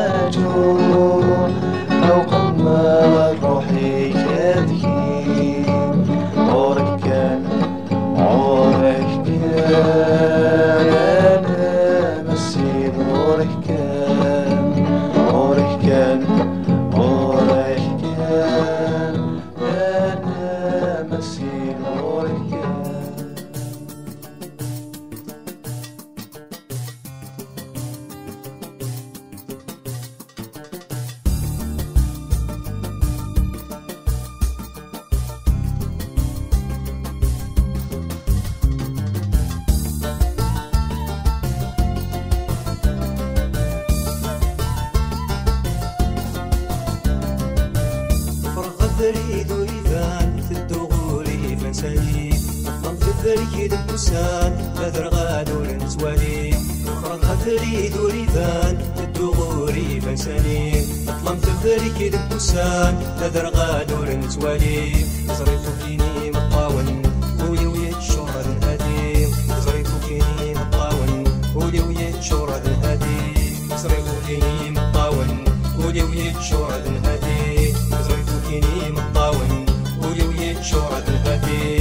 مجروح أو قمر روحي كذكي عورك كان أنا مسيد عورك كان أنا مسيد عورك كان. فريد ويفان في الدغور فنسالي ضم في الفريد البسان بذر غادور نتوالي فرغ فريد ويفان في الدغور فنسالي ضم في الفريد البسان بذر غادور نتوالي زريت فيني مطاون ولي ويتشور الهادي زريت فيني مطاون ولي ويتشور الهادي زريت فيني مطاون ولي ويتشور الهادي زريت فيني مطاون ولي ويتشور الهادي.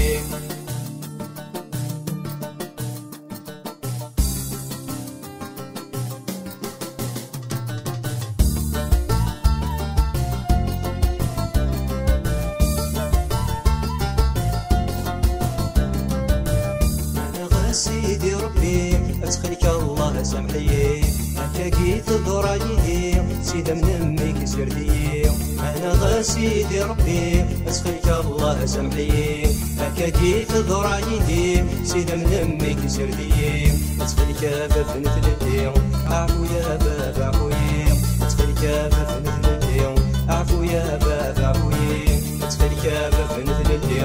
سيدي ربي أتخلك الله سامحي أكاكيت ضرايدي سيدا من أمي كسر دي أنا سيدي ربي أتخلك الله سامحي أكاكيت ضرايدي سيدا من أمي كسر دي أتخلك باب نثلثي أعفو يا باب عفوي أتخلك باب نثلثي أعفو يا باب عفوي أتخلك باب نثلثي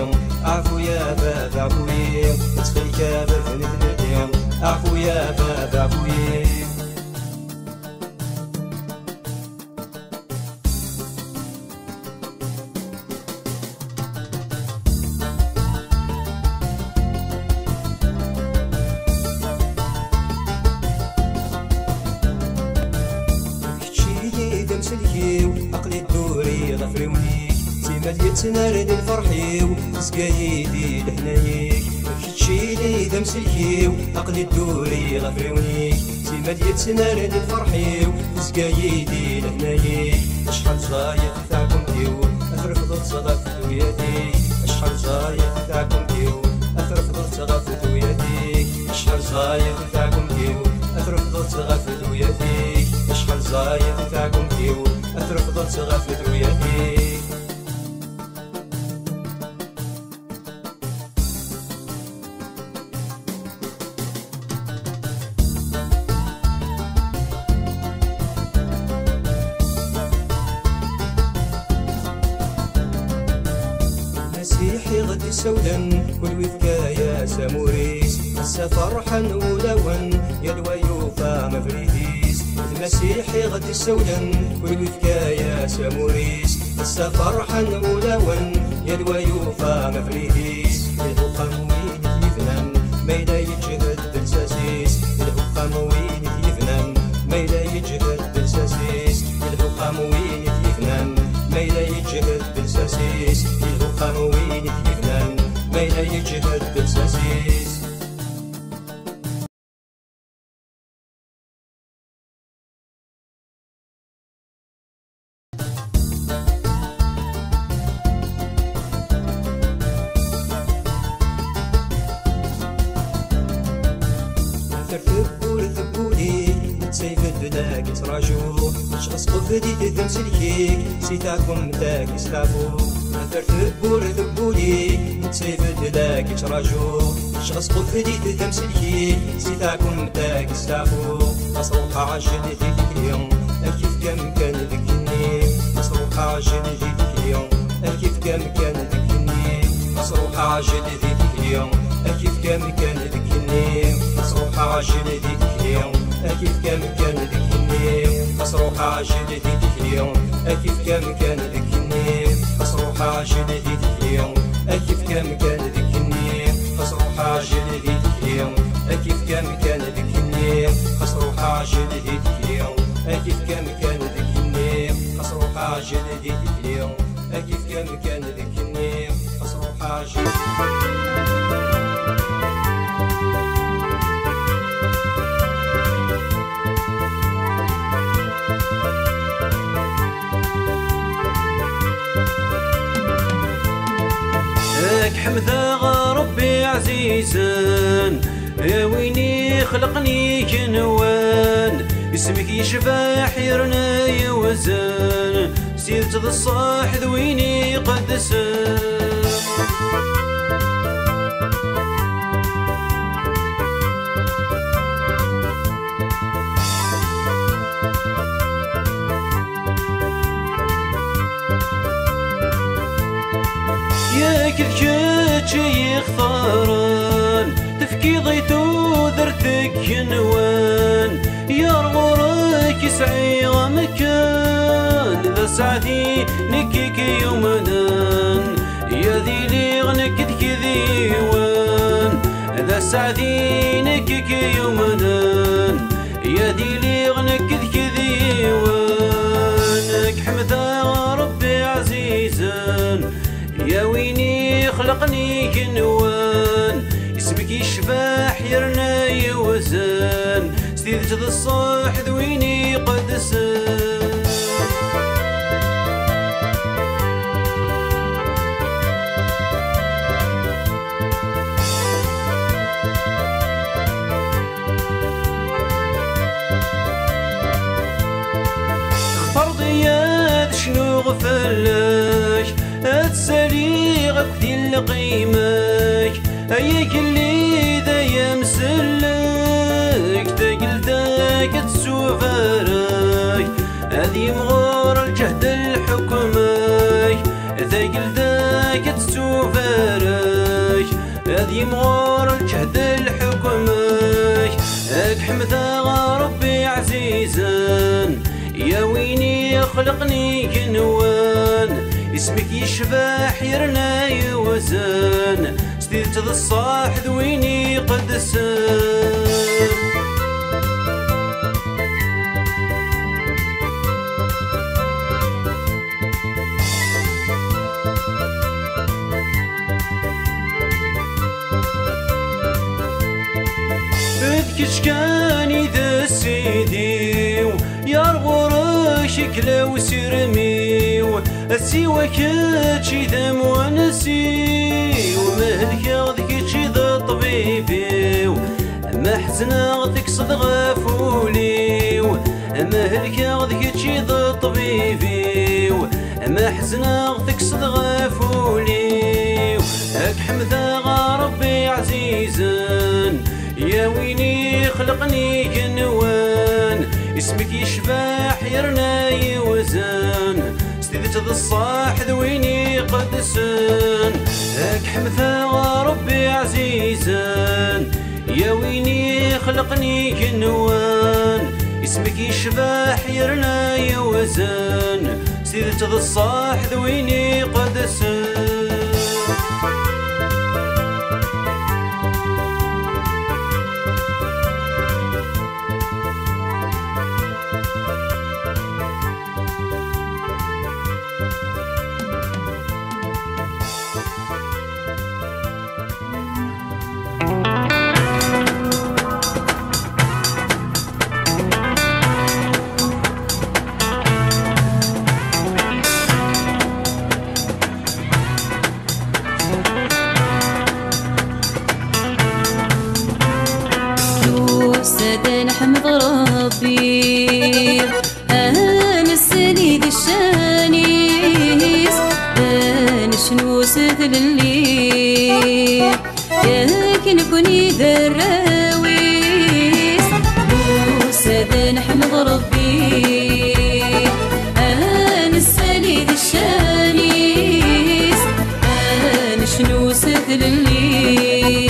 أعفو يا باب عفوي أتخلك باب نثلثي أعفو يا باب عفوي. كتشيلي دمسلكيو عقلي الدوري غفرونيك تيما يتنارد الفرحيو سقايدي لهنايك كتشيلي دمسلكيو عقلي الدوري غفرونيك تيما يتنارد الفرحيو سقايدي لهنايك شحال صايق تاعكم ديو أترفض تصغف ويديك شحال صايق تاعكم ديو أترفض تصغف ويديك شحال صايق تاعكم ديو أترفض تصغف ويديك شحال صايق تاعكم ديو أترفض تصغف ويديك. مسيحي غدي سولا كل وذكا يا ساموريس هسا فرحا ولون يا الويوفا مفريديس المسيحي غدي سولا كل وذكا يا ساموريس هسا فرحا ولون يا الويوفا مفريديس الحقام وين يفنان ما يلا يجهد بالساسيس الحقام وين يفنان ما يلا يجهد بالساسيس الحقام وين يفنان ما يلا يجهد بالساسيس الحقام وين يفنان ما يلا يجهد بالساسيس. ثبور ثبولي سيف الدلاك تراجو شخص قفدي تمسلكيك سيتاكم تاك يستعفو ثبور ثبولي سيف الدلاك تراجو شخص قفدي تمسلكيك سيتاكم تاك يستعفو أصروح عجل ذيك اليوم أكيف كم كان ذكني أصروح عجل ذيك اليوم أكيف كم كان ذكني أصروح عجل ذيك اليوم أكيف كم كان ذكني أصروح عجل ذيك اليوم أكيف كم كان ذكني أصروح عجل ذيك اليوم أكيف كم كان ذكني أصروح عجل ذيك اليوم أكيف كم كان ذكني أصروح عجل ذيك اليوم أكيف كم كان ذكني أصروح عجل ذيك اليوم أكيف كم كان ذكني عاجل دي اليوم كيف كان ذكرني أصروح عاجل لك حمدا ربي عزيزا يا ويني خلقني كنوان اسمك يشفى حيرنا يوزن سيرت ذا الصاح ذويني قدسان يا كذكاتش يختارن تفكي ضيتو درتك كنوان يا رغورك يسعي غمكان ذا سعدي نكيك يومنان يا ذي لي غنك ذكذيوان ذا سعدي نكيك يومنان يا ذي لي غنك ذكذيوان حمدا ربي عزيزا يا ويني خلقني كنوان اسمك يشفى حيرنا يوزن سديدت ذا الصاح ذويني قدسان فرضي يا شنو غفلك اتسالي غكدي لقيمك ايك اللي ذا يمسلك تقلدك تسوفرك هذي مغور الجهد الحكمك تقلدك تسوفرك هذي مغور الجهد الحكمك حمدا ربي عزيزا يا ويني خلقني كنوان اسمك يشفى حيرنا يوزن سديدت ذا الصاح ذويني قدسان اذكش كان ذا سيدي يا رغور شكله وسرميو السيوة كاتشي ذا مونسي ومهلك غذكتشي ذا طبيبي ما حزنا غذكصد غفولي مهلك غذكتشي ذا طبيبي ما حزنا غذكصد غفولي هاك حمدا ربي عزيزا يا ويني خلقني كنوان اسمك يشفى حيرنا يوزن سديدت ذا الصاح ذويني قدسان هاك حمدا ربي عزيزا يا ويني خلقني كنوان اسمك يشفى حيرنا يوزن سديدت ذا الصاح ذويني قدسان نحمد ربي أنا السنيد الشانيس أنا شنو سهل اللي ياك نكوني دراويس وسادة نحمد ربي أنا السنيد الشانيس أنا شنو سهل اللي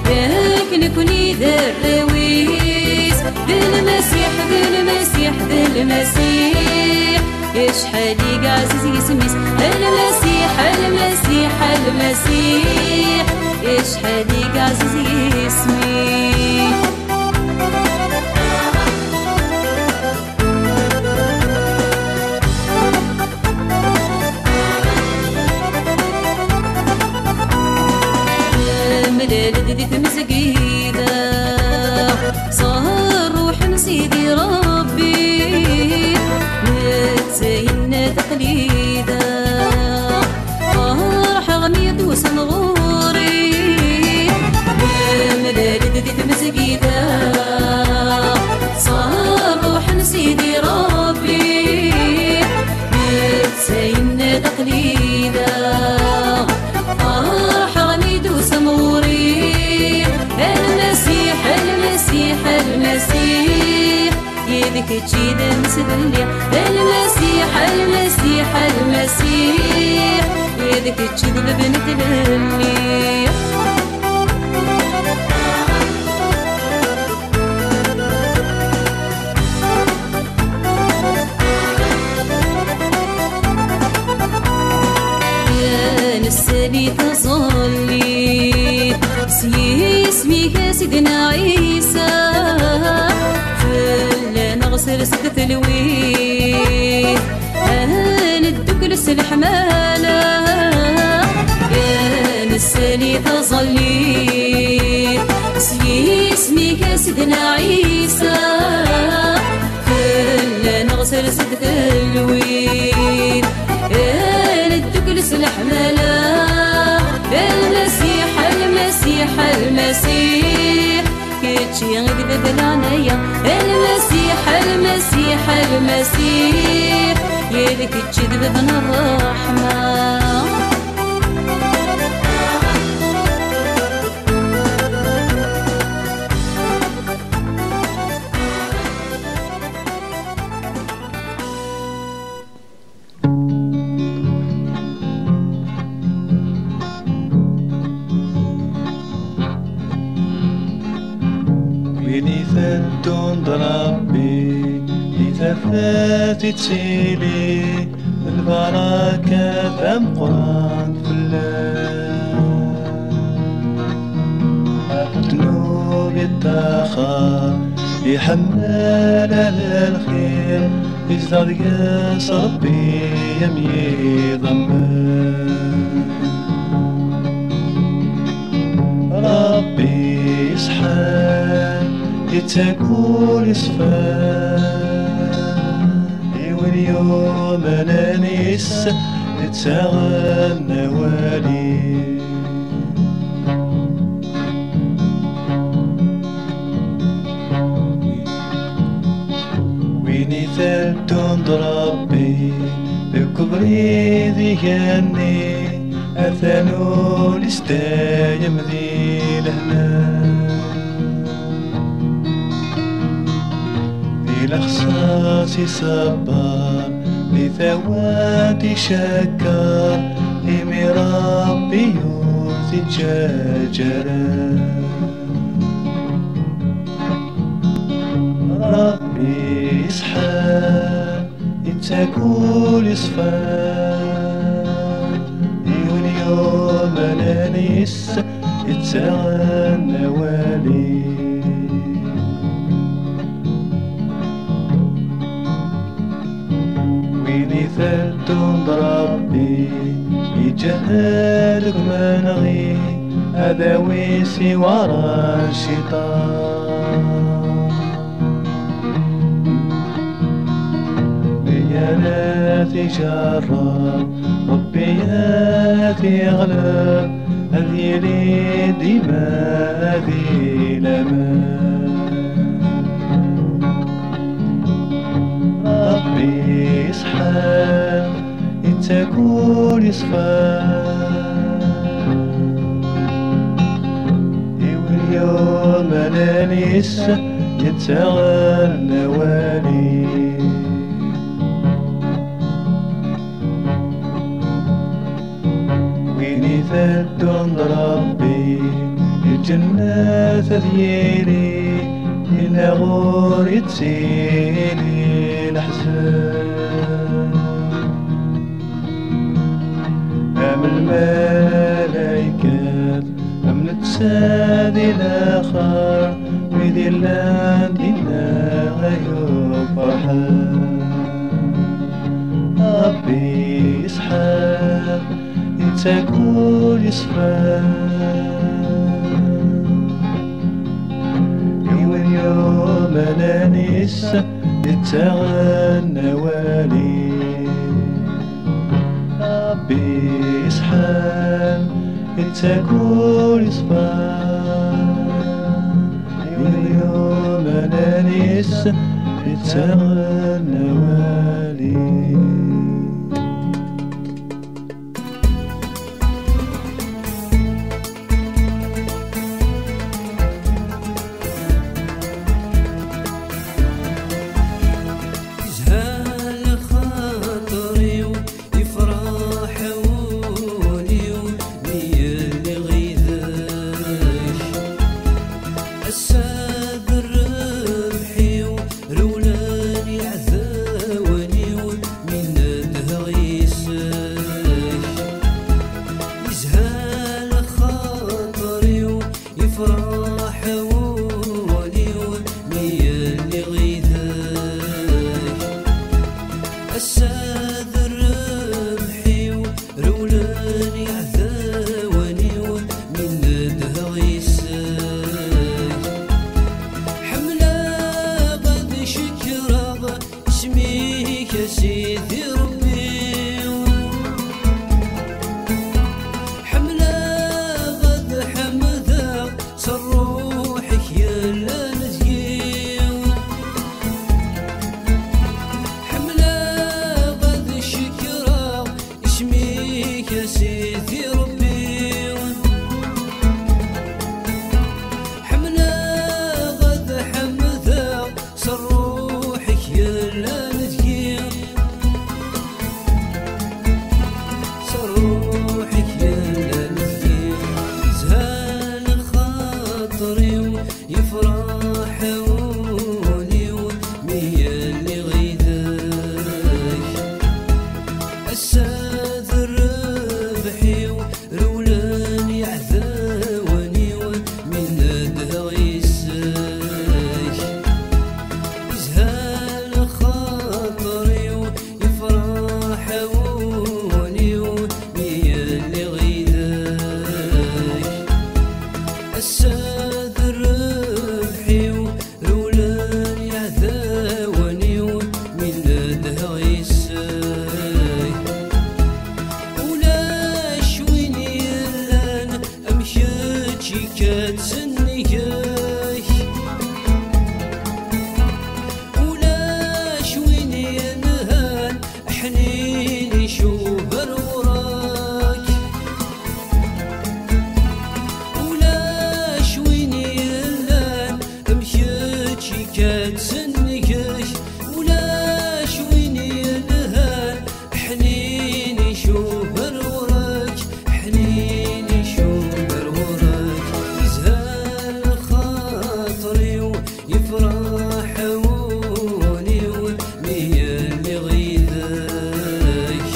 ياك نكوني دراويس بالمسيح بالمسيح بالمسيح يشحال عزيز يسميس المسيح المسيح المسيح يشحال عزيز يسميه المسيح المسيح المسيح يدك تشذب بنت الميح يا نسالي تظلي اسمي سيدنا عيسى فلا نغسل سدة الويل أنا ندك لسلح مالا يا نسالي تظلي اسمي سيدنا عيسى فلا نغسل سدة الويل أنا ندك لسلح مالا المسيح المسيح المسيح كيتشي غير بلعنايا المسيح المسيح المسيح يلك تشذب بن الرحمة ويني ثدون ربي إذا فاتت سيلي البركة ثم قران فلا ذنوب التاخر يحمل الخير يزداد قاس ربي يمي ضمان ربي يسحب يتقول يصفى واليوم انا نس تتغنى والي ويني ثلتون ربي بكبري ذياني أثنو لستايم ذي لهنا الأخصاص صبر لثواتي شكر إمي ربي يوثي جاجرا ربي يسحب يتقول يصفى يوم أنا نس يتغنى والي ثلتون ربي يجهلك منغي هذا ويسي ورا الشيطان بياناتي جرب ربياتي غلب هذي لي ديما هذي لمان ربي يسحب يتقول يصفى واليوم انا نس يتغنى والي ويني ثدون ربي الجنة ذيلي إلى غور يتسيلي الأحزان أم الملائكات أم نتسادي الآخر وذي اللان دينا غير فرحان ربي يسحب يتقول يصفى واليوم أنا نس يتغنى والي ربي يسحب يتقول يصفى واليوم أنا نس يتغنى والي الساد الربحي ورولاني عذاوني ومن الدهر يساي حملة غد شكرا اسميك يا سيدي ربي حملة غد حمدا صر روحك يا لا نزيو حملة غد شكرا اسميك يا سيدي ربي حملة غد حمدا صر روحك يا لا نزيو صر روحك يا لا نزيو زهان خاطري ويفرح عوني وميا اللي غيداك الساد الربحي ورولاني عذاوني ومن الدهر يساك زهان خاطري ويفرح عوني وميا اللي غيداك الساد الربحي ورولاني عذاوني ومن الدهر يساك ولا شويني الان امشيتشي كاتسنيكاك ولا شويني الان حنيني شوف الوراك ولا شويني الان مشيتشي كاتسنيكاك ولا شويني الان حنيني شوف الوراك حنيني شوف الوراك يزهان خاطري ويفرح عوني وميا اللي غيداك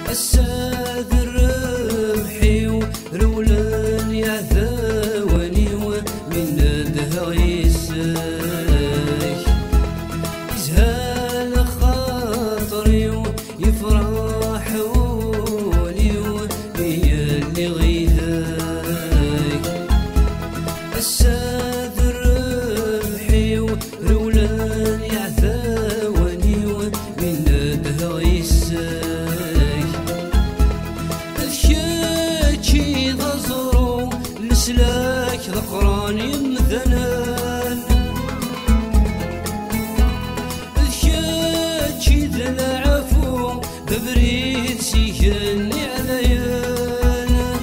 الساد الربحي ورولاني عذاوني ومن الدهر يساك يزهان خاطري ويفرح عوني وميا اللي غيداك الساد الربحي ورولاني عذاوني ومن الدهر يساك الشيتشي ضزرو لسلاك ذقراني مثنان الشيتشي ذا العفو ببريد سيجني عليانا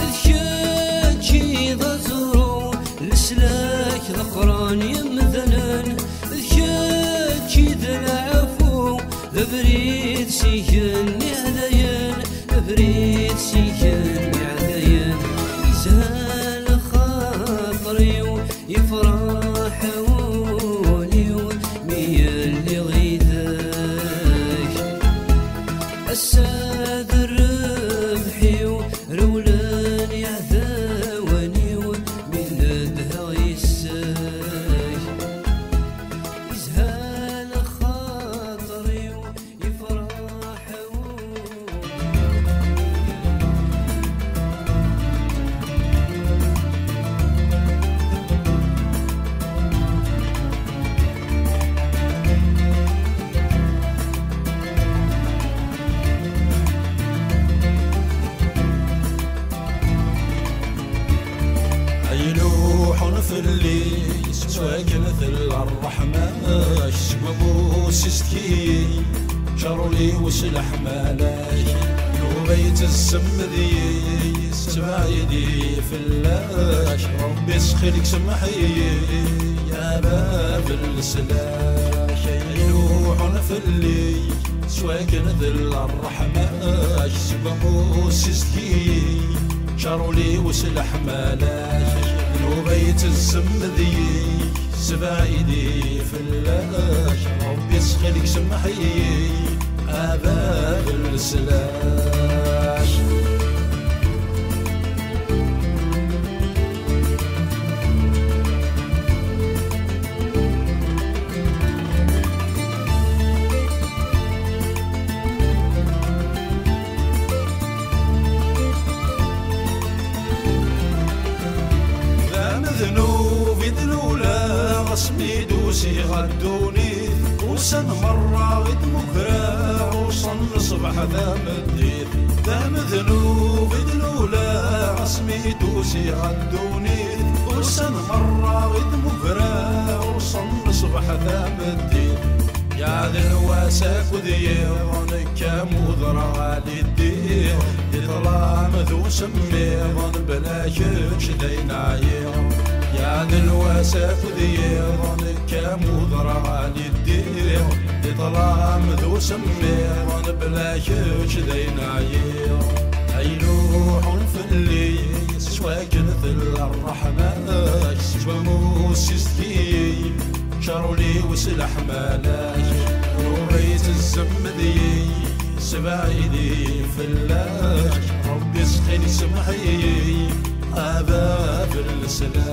الشيتشي ضزرو لسلاك ذقراني مثنان الشيتشي ذا العفو ببريد سيجني عليانا ببريد سيجني عليانا يزهان خاطري ويفرح عوني وميا اللي غيداك الساد الربحي ورولاني عذاوني ومن الدهر يساك يزهان خاطري ويفرح يلوحون في الليل سواكن ذل الرحمة شبابو سيستكي شارولي وسلح مالاي بيت السمذي سبايدي في اللاش ربي سخلك سمحي يا باب السلاش يلوحون في الليل سواكن ذل الرحمة شبابو سيستكي شارولي وسلح مالاش بيت السمذي سبايدي في اللاش ربي سخلك سمحي باب السلاش وسن مرة غد مكرا وصن صبح ذا مديت ذا مذنوب دلولا عصمي توسي عالدونيت وسن مرة غد مكرا وصن صبح ذا مديت يا ذي الواسك وذيونك مضرع على الدين يطلع مذو سميضا بلا شش دين عيون يا ذي الواسك وذيونك مضرع على الدين يطلع مذو سميضا بلا شش دين عيون أي روح في الليل سواكن مثل الرحمن سوا موسيستي شارولي وسلح مالاش وريت الزمدي سبايدي فلاش ربي سخيني سمحي أبا في السلاح